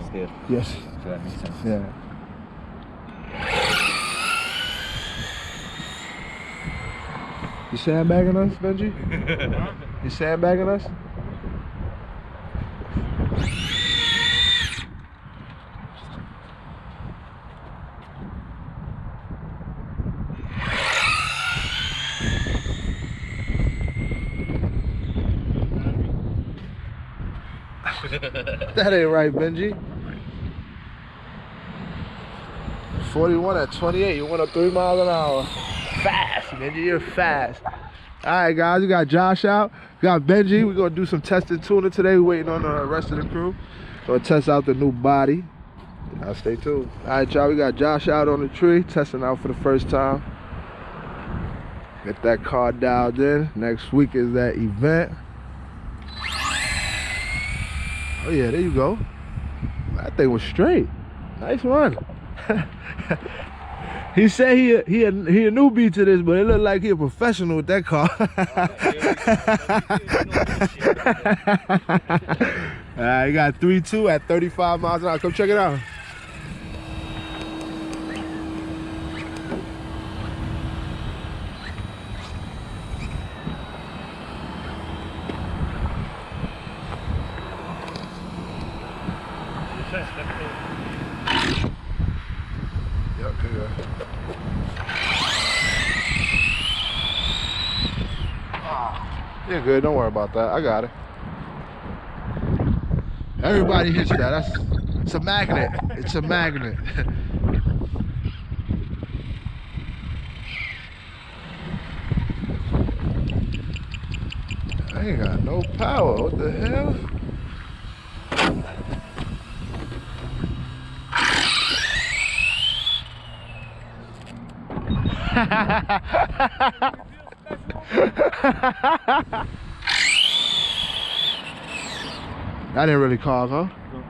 stiff. Yes. So that makes sense. Yeah. You sandbagging us, Benji? You sandbagging us? That ain't right, Benji. 41 at 28. You went up 3 miles an hour. Fast, Benji. You're fast. All right, guys. We got Josh out. We got Benji. We're going to do some testing tuning today. We're waiting on the rest of the crew. Going to test out the new body. Now stay tuned. All right, y'all. We got Josh out on the tree, testing out for the first time. Get that car dialed in. Next week is that event. Oh yeah, there you go. That thing was straight. Nice run. He said he a newbie to this, but it looked like he a professional with that car. Alright, you got 3.2 at 35 miles an hour. Come check it out. Yep, there you go. You're good, don't worry about that. I got it. Everybody hits that. It's a magnet. It's a magnet. I ain't got no power. What the hell? That didn't really cause, huh? No.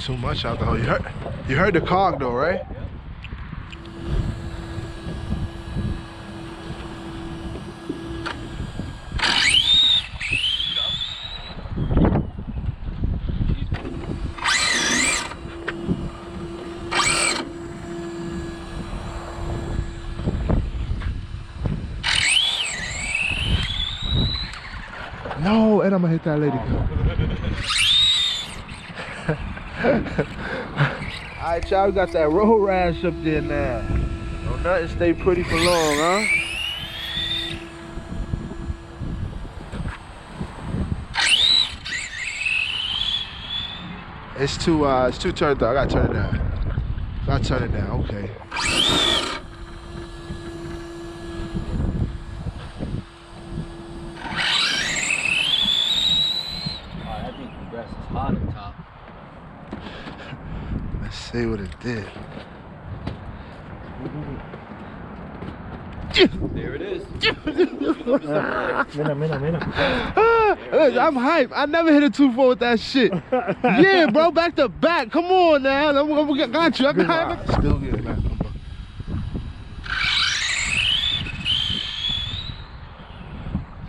Too much alcohol. You heard the cog though, right? No, and I'm gonna hit that lady. Alright, y'all, we got that road rash up there now. Don't nothing stay pretty for long, huh? It's too turned up. I gotta turn it down. Gotta turn it down, okay. Let's see what it did. There it is. Mira. I'm hyped. I never hit a 2-4 with that shit. Yeah, bro, back to back. Come on now. I got you. I got it. Still good, man.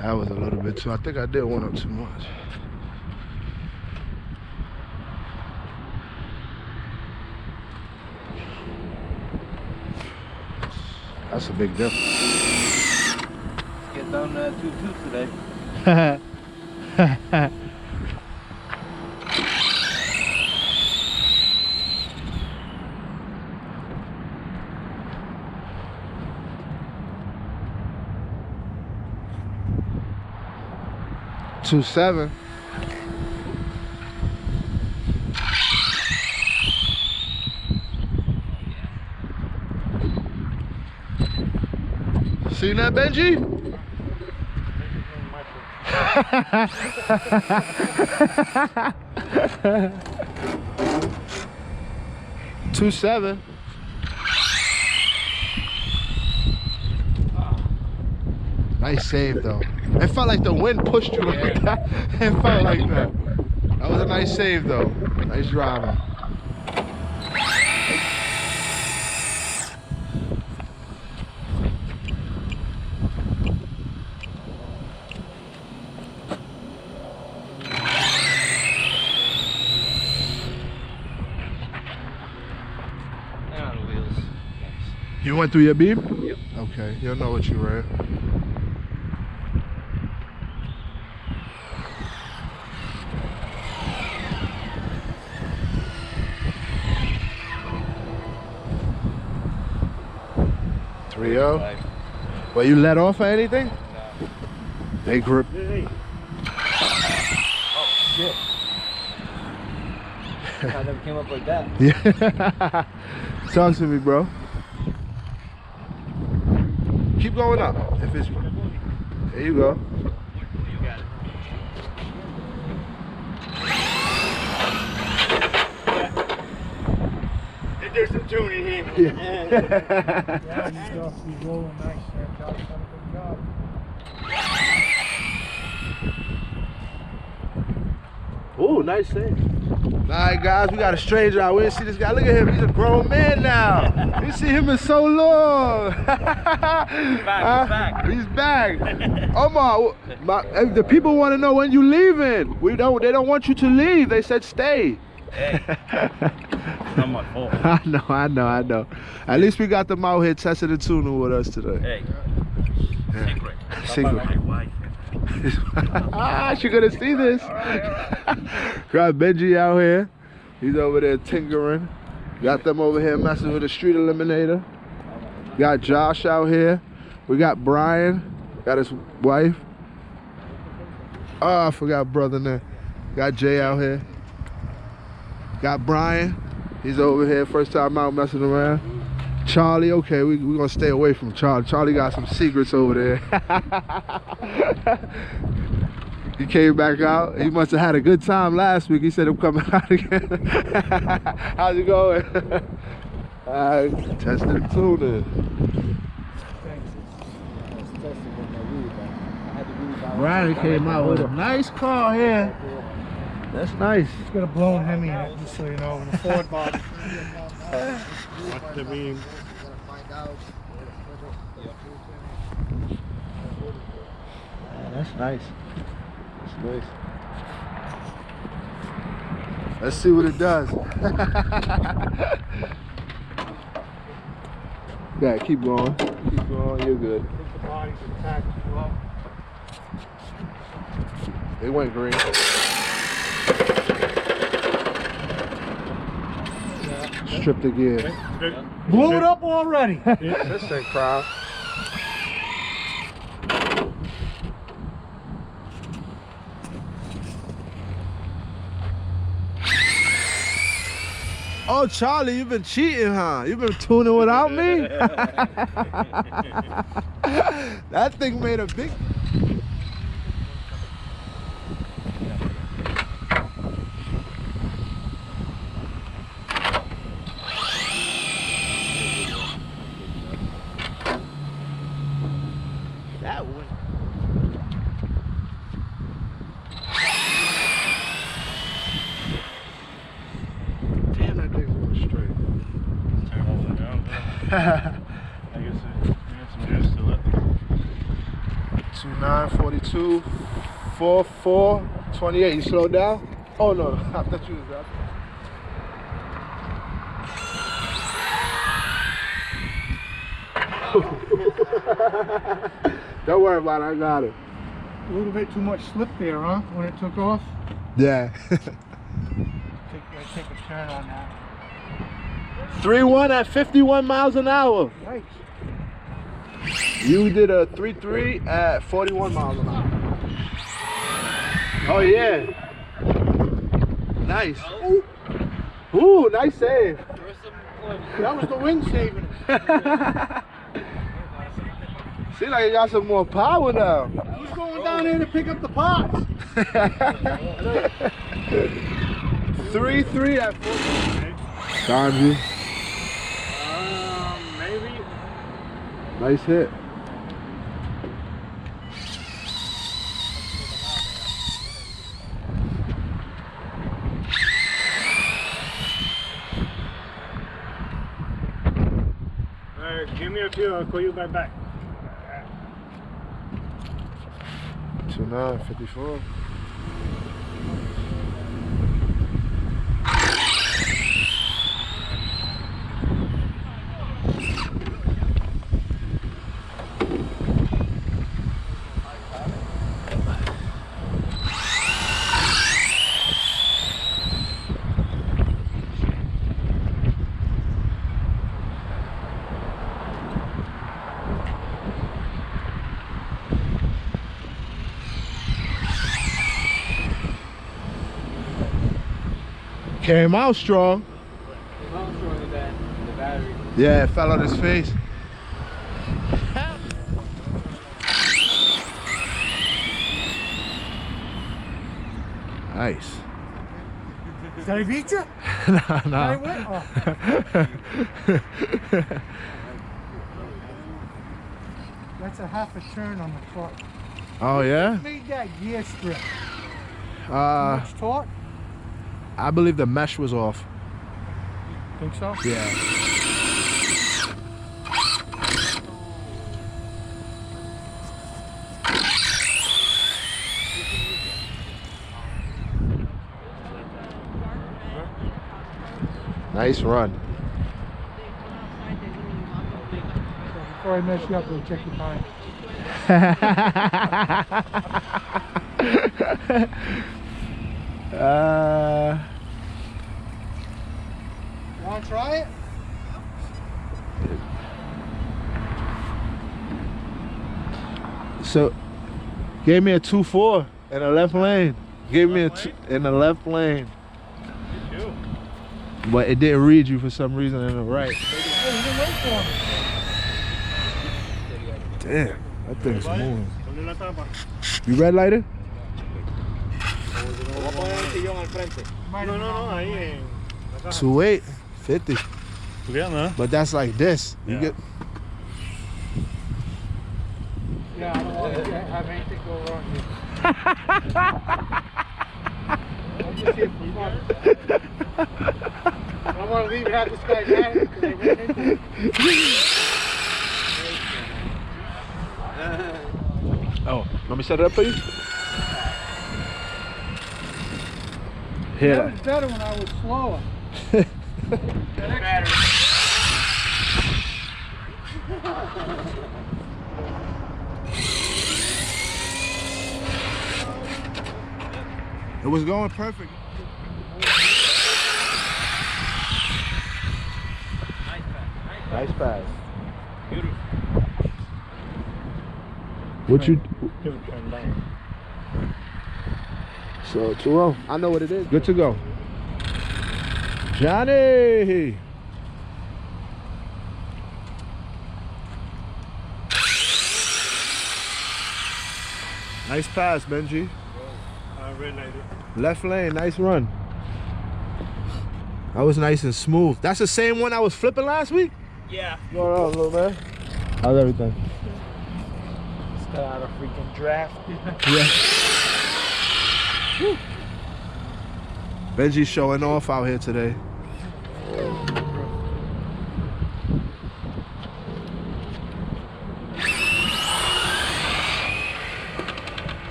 That was a little bit too. I think I did one up too much. That's a big difference. Let's get down to that 2.2 today. 2.7. Seen that, Benji? 2.7. Nice save though. It felt like the wind pushed you like that. It felt like that. That was a nice save though. Nice driving. You went through your beam? Yep. Okay, you'll know what you ran. Three O. Well, you let off or anything? No. They grip. Hey. Oh shit. I never came up like that. Yeah. Talk to me, bro. Keep going up. If it's there, you go. You got it. There's some tuning here. Yeah. Yeah, he's rolling nice there. Josh done a good job. Ooh, nice save. Alright guys, we got a stranger out. We didn't see this guy. Look at him, he's a grown man now. We see him in so long. He's back. He's back. Omar, the people want to know when you leaving. They don't want you to leave. They said stay. Hey. It's not my fault. I know. At least we got them out here testing the tuning with us today. Hey. Yeah. Secret. Secret. My wife. She gonna see this. Got Benji out here. He's over there tinkering. Got them over here messing with the street eliminator. Got Josh out here. We got Brian. Got his wife. Oh, I forgot brother name. Got Jay out here. Got Brian. He's over here. First time out messing around. Charlie, okay, we're gonna stay away from Charlie. Charlie got some secrets over there. He came back out. He must have had a good time last week. He said I'm coming out again. How's it going? Alright, testing tuning. Brian came out with a nice car here. That's nice. It's got a blown Hemi in it, just so you know, and a Ford body. Watch the beam. That's nice. That's nice. Let's see what it does. Yeah, keep going. Keep going. You're good. I think the body's intact as well. They went green. Strip the gear. Blew it up already. This thing crowd. Oh, Charlie, you've been cheating, huh? You've been tuning without me? That thing made a big... That one. Damn, that thing's going straight. I guess we got some juice to let. 2942 44 28. You slowed down? Oh no, I thought you was up. Don't worry about it, I got it. A little bit too much slip there, huh? When it took off. Yeah. Take a turn on that. 3-1 at 51 miles an hour. Nice. You did a 3-3 at 41 miles an hour. Oh yeah. Nice. Ooh, nice save. That was the wind saving it. Seems like you got some more power now. Who's going down there to pick up the pots? 3-3 at 40. Sanji. Maybe. Nice hit. Alright, give me a few, I'll call you back. 2954. Came out strong. I'm sure that the battery. Yeah, it fell on his face. Nice. Did I beat you? Nah, Did I nah. win? Oh. That's a half a turn on the truck. Oh yeah? Made that gear strip. Uh, Much torque? I believe the mesh was off. Think so? Yeah. Nice run. Before I mess you up, we'll check your time. You want to try it? So, gave me a 2-4 in the left lane. Gave me a in the left lane, You too. but it didn't read you for some reason in the right. Hey, you didn't wait for him. Damn, that thing's moving. Ponle la tapa. You red lighted? Voy a poner el sillón al frente. No, no, ahí en la caja. 2.8, 50. Subiendo, ¿eh? But that's like this. You Yeah. get Yeah, I don't want to have anything go wrong here. I'm just here for fun. I don't want to leave and have this guy mad at me because I ran into him. Oh, let me set it up for you. Here. That was better when I was slower. Battery. It was going perfect. Nice pass. Beautiful. What you? Turn down. So 2-0. I know what it is. Good to go. Johnny. Nice pass, Benji. Red lighted. Left lane, nice run. That was nice and smooth. That's the same one I was flipping last week? Yeah. Going on, little man? How's everything? Just got out of freaking draft. Yeah. Benji's showing off out here today.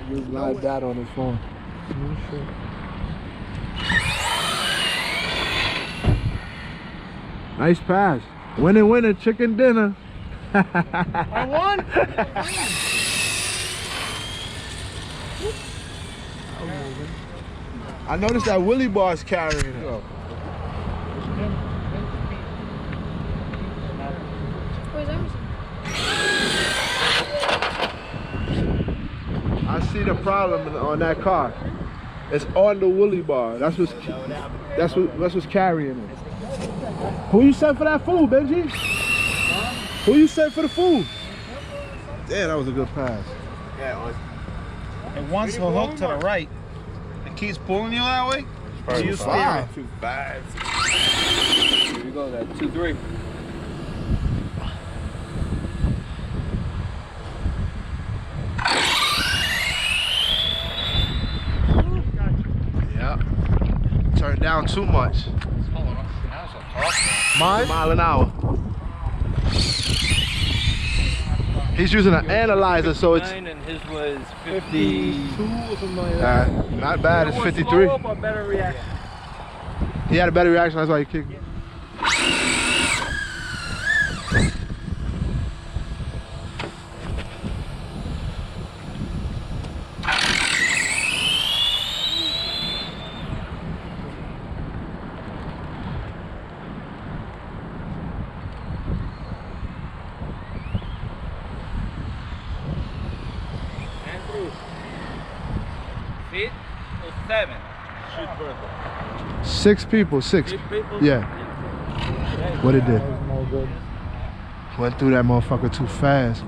He's live that on his phone. Nice pass. Winning, chicken dinner. I won? I noticed that Willie Bar's carrying it. I see the problem on that car. It's on the Willie Bar. That's what's carrying it. Who you sent for that food, Benji? Who you sent for the food? Damn, that was a good pass. And once the hook to the right, it keeps pulling you that way. So you steer it. 5. Here we go, that 2-3. Yeah. Turned down too much. Mile an hour. He's using an analyzer, so it's And his was 52 or something like that. not bad. It's 53. Slow up or better reaction? He had a better reaction. That's why he kicked. Andrew. Feet or 7? 6 people, 6. Yeah. What it did? No good. Went through that motherfucker too fast.